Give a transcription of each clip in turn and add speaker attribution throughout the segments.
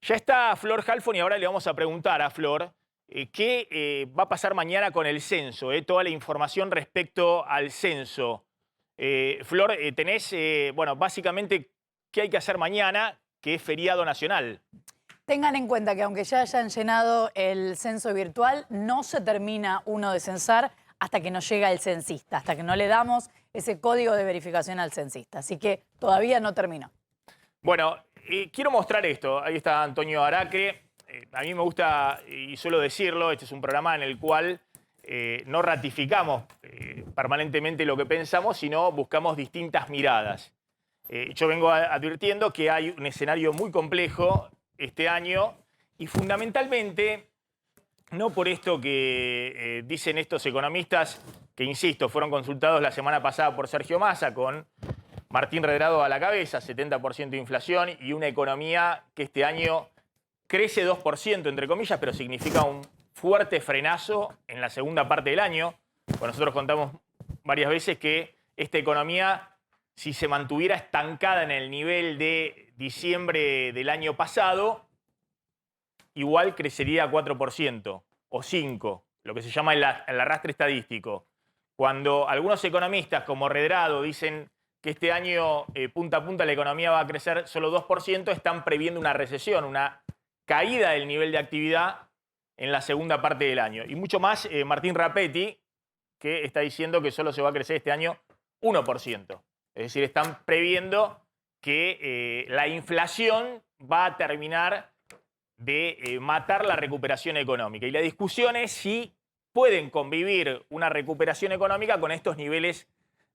Speaker 1: Ya está Flor Halfon y ahora le vamos a preguntar a Flor qué va a pasar mañana con el censo, toda la información respecto al censo. Flor, tenés, bueno, básicamente qué hay que hacer mañana, que es feriado nacional.
Speaker 2: Tengan en cuenta que aunque ya hayan llenado el censo virtual, no se termina uno de censar hasta que nos llega el censista, hasta que no le damos ese código de verificación al censista. Así que todavía no terminó.
Speaker 1: Bueno, quiero mostrar esto. Ahí está Antonio Aracre. A mí me gusta, y suelo decirlo, este es un programa en el cual no ratificamos permanentemente lo que pensamos, sino buscamos distintas miradas. Yo vengo advirtiendo que hay un escenario muy complejo este año y fundamentalmente, no por esto que dicen estos economistas, que insisto, fueron consultados la semana pasada por Sergio Massa con Martín Redrado a la cabeza, 70% de inflación y una economía que este año crece 2%, entre comillas, pero significa un fuerte frenazo en la segunda parte del año. Pues nosotros contamos varias veces que esta economía, si se mantuviera estancada en el nivel de diciembre del año pasado, igual crecería 4% o 5%, lo que se llama el arrastre estadístico. Cuando algunos economistas como Redrado dicen que este año punta a punta la economía va a crecer solo 2%, están previendo una recesión, una caída del nivel de actividad en la segunda parte del año. Y mucho más Martín Rapetti, que está diciendo que solo se va a crecer este año 1%. Es decir, están previendo que la inflación va a terminar de matar la recuperación económica. Y la discusión es si pueden convivir una recuperación económica con estos niveles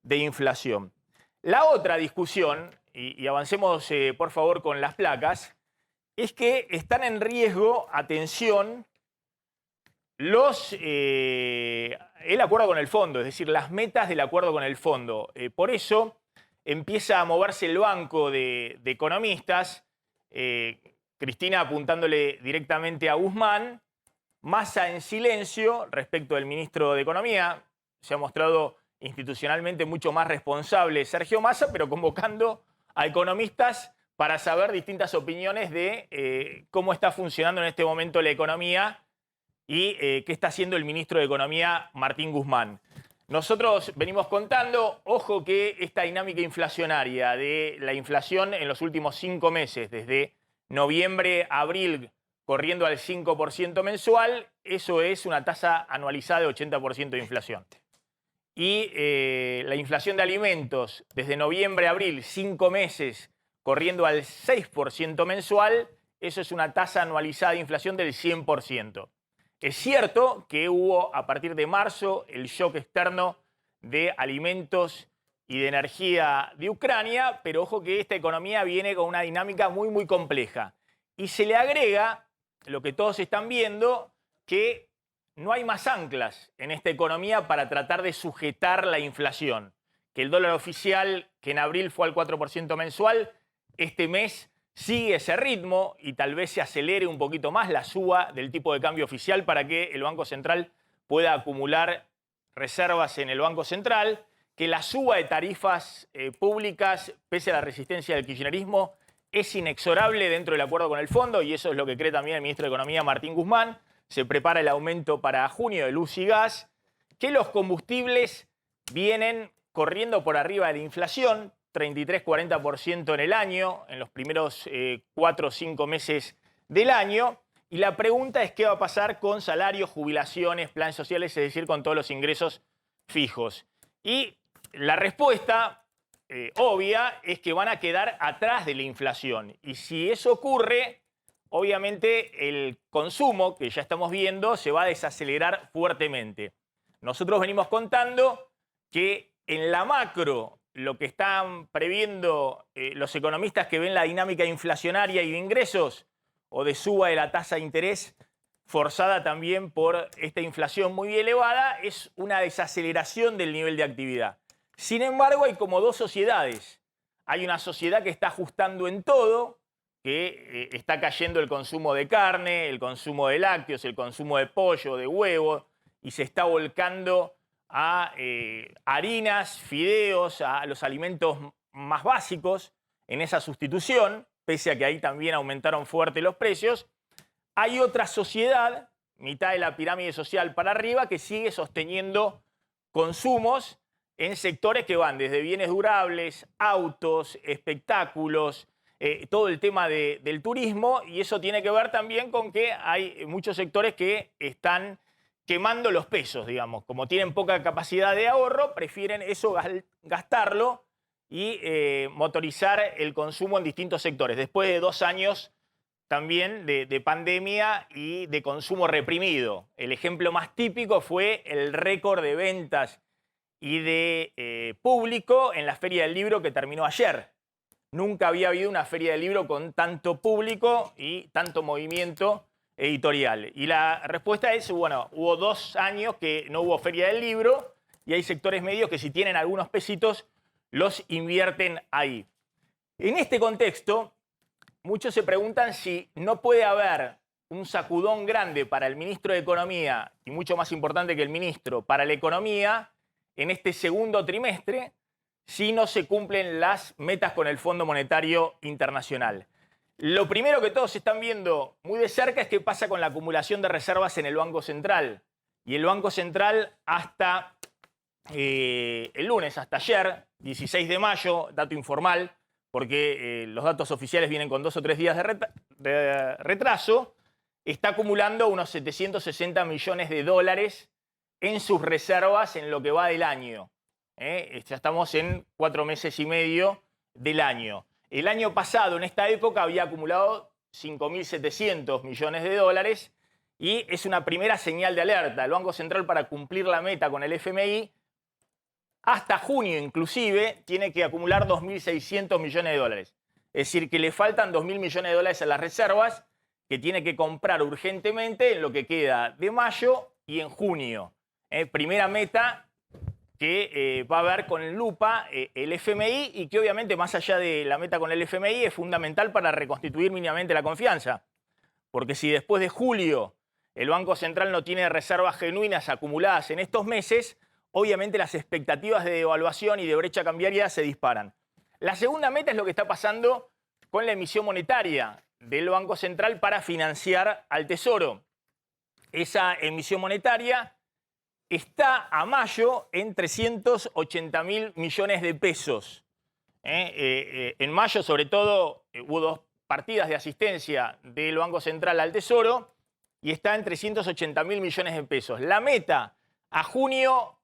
Speaker 1: de inflación. La otra discusión, y avancemos por favor con las placas, es que están en riesgo, atención, el acuerdo con el fondo, es decir, las metas del acuerdo con el fondo. Por eso empieza a moverse el banco de economistas, Cristina apuntándole directamente a Guzmán, Massa en silencio respecto del ministro de Economía, se ha mostrado institucionalmente mucho más responsable Sergio Massa, pero convocando a economistas para saber distintas opiniones de cómo está funcionando en este momento la economía y qué está haciendo el ministro de Economía, Martín Guzmán. Nosotros venimos contando, ojo que esta dinámica inflacionaria de la inflación en los últimos 5 meses, desde noviembre a abril, corriendo al 5% mensual, eso es una tasa anualizada de 80% de inflación. Y la inflación de alimentos desde noviembre a abril, 5 meses, corriendo al 6% mensual, eso es una tasa anualizada de inflación del 100%. Es cierto que hubo a partir de marzo el shock externo de alimentos y de energía de Ucrania, pero ojo que esta economía viene con una dinámica muy compleja. Y se le agrega, lo que todos están viendo, que no hay más anclas en esta economía para tratar de sujetar la inflación. Que el dólar oficial, que en abril fue al 4% mensual, este mes sigue ese ritmo y tal vez se acelere un poquito más la suba del tipo de cambio oficial para que el Banco Central pueda acumular reservas en el Banco Central, que la suba de tarifas públicas, pese a la resistencia del kirchnerismo, es inexorable dentro del acuerdo con el fondo, y eso es lo que cree también el ministro de Economía, Martín Guzmán. Se prepara el aumento para junio de luz y gas, que los combustibles vienen corriendo por arriba de la inflación, 33-40% en el año, en los primeros 4 o 5 meses del año. Y la pregunta es qué va a pasar con salarios, jubilaciones, planes sociales, es decir, con todos los ingresos fijos. Y la respuesta obvia es que van a quedar atrás de la inflación. Y si eso ocurre, obviamente el consumo, que ya estamos viendo, se va a desacelerar fuertemente. Nosotros venimos contando que en la macro, lo que están previendo los economistas que ven la dinámica inflacionaria y de ingresos o de suba de la tasa de interés forzada también por esta inflación muy elevada, es una desaceleración del nivel de actividad. Sin embargo, hay como dos sociedades. Hay una sociedad que está ajustando en todo, que está cayendo el consumo de carne, el consumo de lácteos, el consumo de pollo, de huevo, y se está volcando a harinas, fideos, a los alimentos más básicos en esa sustitución. pese a que ahí también aumentaron fuerte los precios. Hay otra sociedad, mitad de la pirámide social para arriba, que sigue sosteniendo consumos en sectores que van desde bienes durables, autos, espectáculos, todo el tema del turismo, y eso tiene que ver también con que hay muchos sectores que están quemando los pesos, digamos. Como tienen poca capacidad de ahorro, prefieren eso gastarlo y motorizar el consumo en distintos sectores. Después de 2 años también de pandemia y de consumo reprimido. El ejemplo más típico fue el récord de ventas y de público en la Feria del Libro que terminó ayer. Nunca había habido una feria del libro con tanto público y tanto movimiento editorial. Y la respuesta es, bueno, hubo 2 años que no hubo feria del libro y hay sectores medios que si tienen algunos pesitos los invierten ahí. En este contexto, muchos se preguntan si no puede haber un sacudón grande para el ministro de Economía y mucho más importante que el ministro para la economía en este segundo trimestre si no se cumplen las metas con el Fondo Monetario Internacional. Lo primero que todos están viendo muy de cerca es qué pasa con la acumulación de reservas en el Banco Central. Y el Banco Central hasta el lunes, hasta ayer, 16 de mayo, dato informal, porque los datos oficiales vienen con 2 o 3 días de retraso, está acumulando unos 760 millones de dólares en sus reservas en lo que va del año. Ya estamos en 4 meses y medio del año. El año pasado, en esta época, había acumulado 5.700 millones de dólares y es una primera señal de alerta. El Banco Central, para cumplir la meta con el FMI, hasta junio inclusive, tiene que acumular 2.600 millones de dólares. Es decir, que le faltan 2.000 millones de dólares a las reservas que tiene que comprar urgentemente en lo que queda de mayo y en junio. Primera meta que va a ver con lupa el FMI y que obviamente más allá de la meta con el FMI es fundamental para reconstituir mínimamente la confianza. Porque si después de julio el Banco Central no tiene reservas genuinas acumuladas en estos meses, obviamente las expectativas de devaluación y de brecha cambiaria se disparan. La segunda meta es lo que está pasando con la emisión monetaria del Banco Central para financiar al Tesoro. Esa emisión monetaria está a mayo en 380.000 millones de pesos. En mayo, sobre todo, hubo 2 partidas de asistencia del Banco Central al Tesoro y está en 380.000 millones de pesos. La meta a junio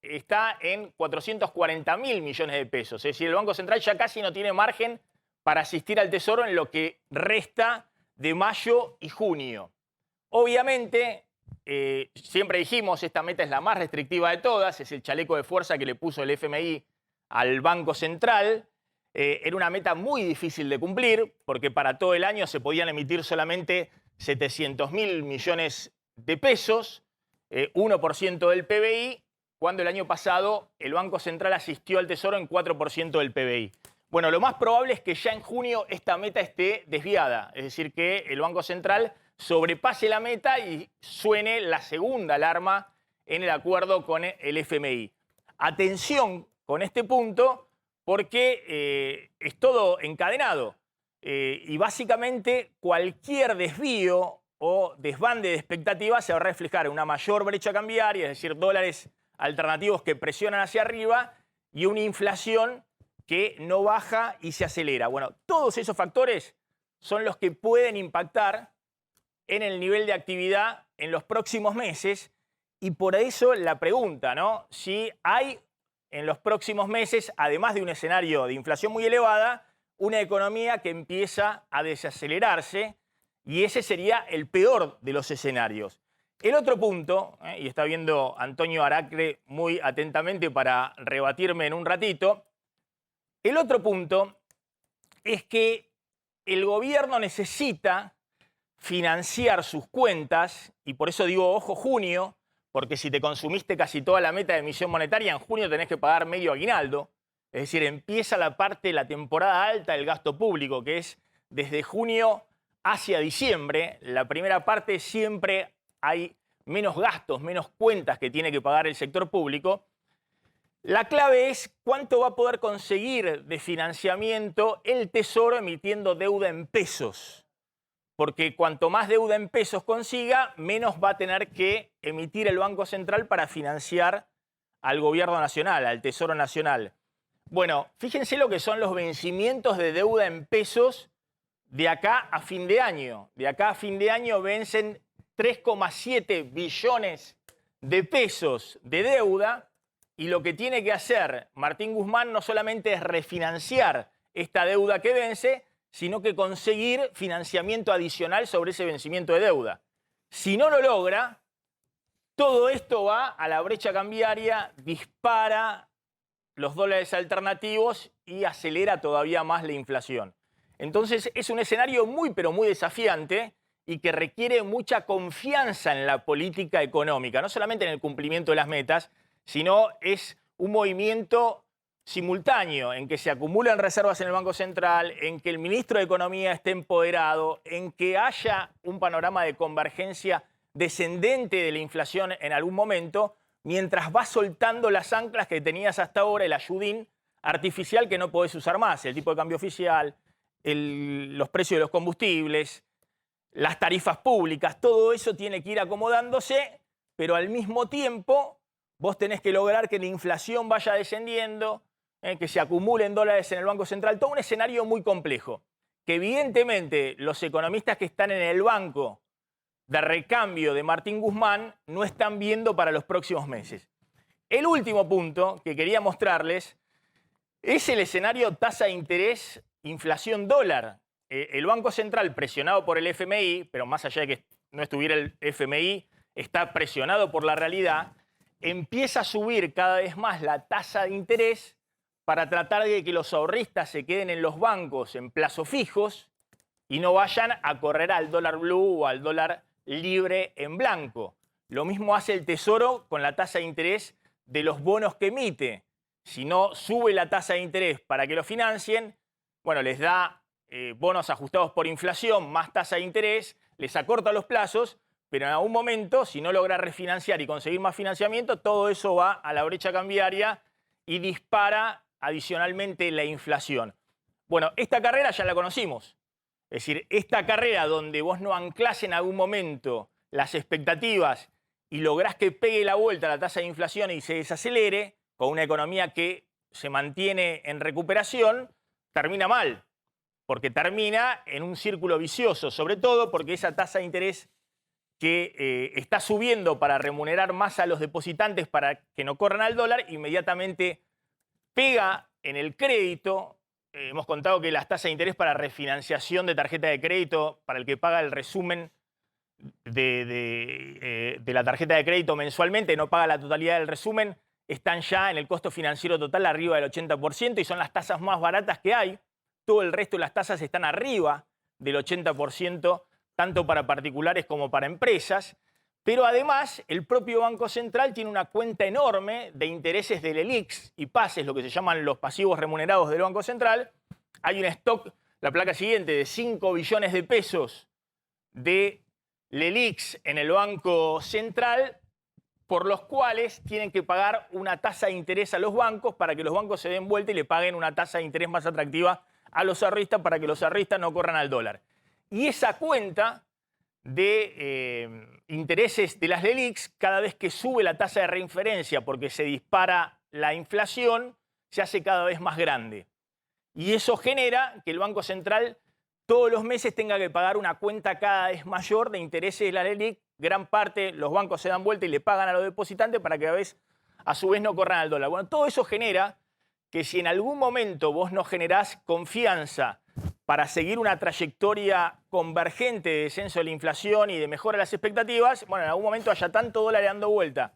Speaker 1: está en 440.000 millones de pesos. Es decir, el Banco Central ya casi no tiene margen para asistir al Tesoro en lo que resta de mayo y junio. Obviamente, siempre dijimos, esta meta es la más restrictiva de todas, es el chaleco de fuerza que le puso el FMI al Banco Central. Era una meta muy difícil de cumplir, porque para todo el año se podían emitir solamente 700.000 millones de pesos, 1% del PBI, cuando el año pasado el Banco Central asistió al Tesoro en 4% del PBI. Bueno, lo más probable es que ya en junio esta meta esté desviada, es decir, que el Banco Central sobrepase la meta y suene la segunda alarma en el acuerdo con el FMI. Atención con este punto porque es todo encadenado y básicamente cualquier desvío o desbande de expectativas se va a reflejar en una mayor brecha cambiaria, es decir, dólares alternativos que presionan hacia arriba y una inflación que no baja y se acelera. Bueno, todos esos factores son los que pueden impactar en el nivel de actividad en los próximos meses y por eso la pregunta, ¿no? Si hay en los próximos meses, además de un escenario de inflación muy elevada, una economía que empieza a desacelerarse y ese sería el peor de los escenarios. El otro punto, y está viendo Antonio Aracre muy atentamente para rebatirme en un ratito, el otro punto es que el gobierno necesita financiar sus cuentas, y por eso digo ojo junio, porque si te consumiste casi toda la meta de emisión monetaria, en junio tenés que pagar medio aguinaldo, es decir, empieza la parte, la temporada alta del gasto público, que es desde junio hacia diciembre. La primera parte siempre hay menos gastos, menos cuentas que tiene que pagar el sector público. La clave es cuánto va a poder conseguir de financiamiento el Tesoro emitiendo deuda en pesos. Porque cuanto más deuda en pesos consiga, menos va a tener que emitir el Banco Central para financiar al gobierno nacional, al Tesoro Nacional. Bueno, fíjense lo que son los vencimientos de deuda en pesos de acá a fin de año. De acá a fin de año vencen 3,7 billones de pesos de deuda y lo que tiene que hacer Martín Guzmán no solamente es refinanciar esta deuda que vence, sino que conseguir financiamiento adicional sobre ese vencimiento de deuda. Si no lo logra, todo esto va a la brecha cambiaria, dispara los dólares alternativos y acelera todavía más la inflación. Entonces es un escenario muy pero muy desafiante y que requiere mucha confianza en la política económica, no solamente en el cumplimiento de las metas, sino es un movimiento simultáneo en que se acumulan reservas en el Banco Central, en que el ministro de Economía esté empoderado, en que haya un panorama de convergencia descendente de la inflación en algún momento, mientras vas soltando las anclas que tenías hasta ahora, el ayudín artificial que no podés usar más, el tipo de cambio oficial, los precios de los combustibles, las tarifas públicas, todo eso tiene que ir acomodándose, pero al mismo tiempo vos tenés que lograr que la inflación vaya descendiendo, que se acumulen dólares en el Banco Central, todo un escenario muy complejo, que evidentemente los economistas que están en el banco de recambio de Martín Guzmán no están viendo para los próximos meses. El último punto que quería mostrarles es el escenario tasa de interés, inflación dólar. El Banco Central, presionado por el FMI, pero más allá de que no estuviera el FMI, está presionado por la realidad, empieza a subir cada vez más la tasa de interés para tratar de que los ahorristas se queden en los bancos en plazos fijos y no vayan a correr al dólar blue o al dólar libre en blanco. Lo mismo hace el Tesoro con la tasa de interés de los bonos que emite. Si no sube la tasa de interés para que lo financien, bueno, les da bonos ajustados por inflación, más tasa de interés, les acorta los plazos, pero en algún momento, si no logra refinanciar y conseguir más financiamiento, todo eso va a la brecha cambiaria y dispara adicionalmente la inflación. Bueno, esta carrera ya la conocimos. Es decir, esta carrera donde vos no anclás en algún momento las expectativas y lográs que pegue la vuelta a la tasa de inflación y se desacelere, con una economía que se mantiene en recuperación, termina mal, porque termina en un círculo vicioso, sobre todo porque esa tasa de interés que está subiendo para remunerar más a los depositantes para que no corran al dólar, inmediatamente pega en el crédito. Hemos contado que las tasas de interés para refinanciación de tarjeta de crédito, para el que paga el resumen de la tarjeta de crédito mensualmente, no paga la totalidad del resumen, están ya en el costo financiero total arriba del 80% y son las tasas más baratas que hay. Todo el resto de las tasas están arriba del 80%, tanto para particulares como para empresas. Pero además, el propio Banco Central tiene una cuenta enorme de intereses del ELIX y pases, lo que se llaman los pasivos remunerados del Banco Central. Hay un stock, la placa siguiente, de 5 billones de pesos de LELIX en el Banco Central, por los cuales tienen que pagar una tasa de interés a los bancos para que los bancos se den vuelta y le paguen una tasa de interés más atractiva a los ahorristas para que los ahorristas no corran al dólar. Y esa cuenta de intereses de las LELIX, cada vez que sube la tasa de reinferencia porque se dispara la inflación, se hace cada vez más grande. Y eso genera que el Banco Central todos los meses tenga que pagar una cuenta cada vez mayor de intereses de la LELIX. Gran parte los bancos se dan vuelta y le pagan a los depositantes para que a su vez no corran al dólar. Bueno, todo eso genera que si en algún momento vos no generás confianza para seguir una trayectoria convergente de descenso de la inflación y de mejora de las expectativas, bueno, en algún momento haya tanto dólar dando vuelta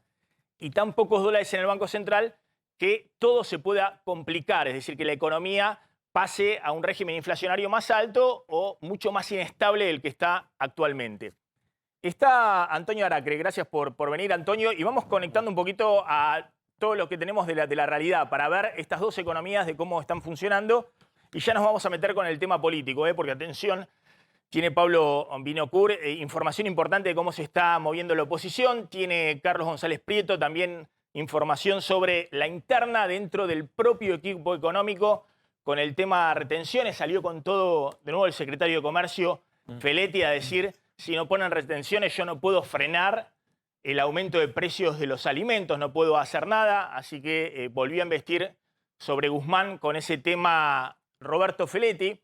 Speaker 1: y tan pocos dólares en el Banco Central que todo se pueda complicar, es decir, que la economía pase a un régimen inflacionario más alto o mucho más inestable del que está actualmente. Está Antonio Aracre, gracias por venir, Antonio, y vamos conectando un poquito a todo lo que tenemos de la realidad para ver estas dos economías de cómo están funcionando. Y ya nos vamos a meter con el tema político, porque atención, tiene Pablo Vinocur información importante de cómo se está moviendo la oposición, tiene Carlos González Prieto también información sobre la interna dentro del propio equipo económico con el tema retenciones. Salió con todo, de nuevo, el secretario de Comercio, Feletti, a decir, si no ponen retenciones yo no puedo frenar el aumento de precios de los alimentos, no puedo hacer nada. Así que volvió a investir sobre Guzmán con ese tema Roberto Feletti.